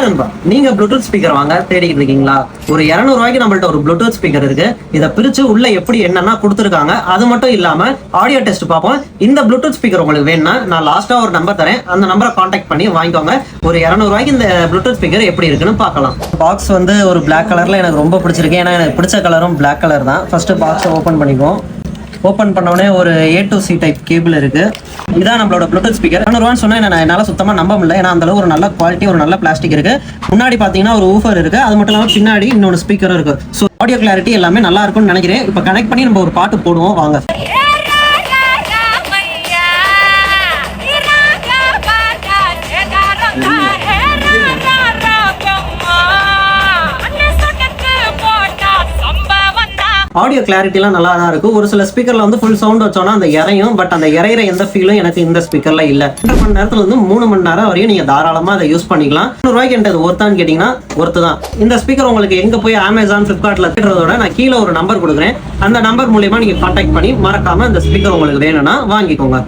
நண்பா, நீங்க Bluetooth speaker வாங்க தேடிட்டு இருக்கீங்களா? ஒரு 200 ரூபாய்க்கு நம்மள்ட்ட ஒரு ப்ளூடூத் ஸ்பீக்கர் இருக்கு. இதை பிரிச்சு உள்ள எப்படி என்னன்னா கொடுத்துருக்காங்க. அது மட்டும் இல்லாம ஆடியோ டெஸ்ட் பார்ப்போம். இந்த ப்ளூடூத் ஸ்பீக்கர் உங்களுக்கு வேணும்னா நான் லாஸ்டா ஒரு நம்பர் தரேன், அந்த நம்பரை கான்டாக்ட் பண்ணி வாங்கிக்கோங்க. ஒரு 200 ரூபாய்க்கு இந்த ப்ளூடூத் ஸ்பீக்கர் எப்படி இருக்குன்னு பார்க்கலாம். பாக்ஸ் வந்து ஒரு பிளாக் கலர்ல எனக்கு ரொம்ப பிடிச்சிருக்கு. ஏன்னா எனக்கு பிடிச்ச கலரும் பிளாக் கலர் தான். ஃபர்ஸ்ட் பாக்ஸை ஓப்பன் பண்ணிக்குவோம். ஓப்பன் பண்ணோடனே ஒரு A to C type cable இருக்கு. இதான் நம்மளோட ப்ளூடூத் ஸ்பீக்கர். 200 சொன்னா என்னால சுத்தமா நம்ப முடியல. ஏன்னா அந்த அளவு ஒரு நல்ல குவாலிட்டி, ஒரு நல்ல பிளாஸ்டிக் இருக்கு. முன்னாடி பாத்தீங்கன்னா ஒரு ஊஃபர் இருக்கு. அது மட்டும் இல்லாம பின்னாடி இன்னொரு ஸ்பீக்கரும் இருக்கு. ஸோ ஆடியோ கிளாரிட்டி எல்லாமே நல்லா இருக்கும்னு நினைக்கிறேன். இப்போ கனெக்ட் பண்ணி நம்ம ஒரு பாட்டு போடுவோம் வாங்க. ஆடியோ கிளாரிட்டிலாம் நல்லா தான் இருக்கும். ஒரு சில ஸ்பீக்கர்ல வந்து ஃபுல் சவுண்ட் வச்சோம்னா அந்த இறையும், பட் அந்த இறையிற எந்த ஃபீலும் எனக்கு இந்த ஸ்பீக்கர்ல இல்ல. 2 மணி நேரத்துல இருந்து 3 மணி நேரம் வரையும் நீங்க தாராளமா அதை யூஸ் பண்ணிக்கலாம். 100 ரூபாய்க்கு என்கிட்ட ஒர்த்தான்னு கேட்டீங்கன்னா ஒர்த்து தான். இந்த ஸ்பீக்கர் உங்களுக்கு எங்க போய் அமேசான், பிளிப்கார்ட்ல தேடுறதோட நான் கீழே ஒரு நம்பர் கொடுக்குறேன். அந்த நம்பர் மூலியமா நீங்க கான்டாக்ட் பண்ணி மறக்காம இந்த ஸ்பீக்கர் உங்களுக்கு வேணும்னா வாங்கிக்கோங்க.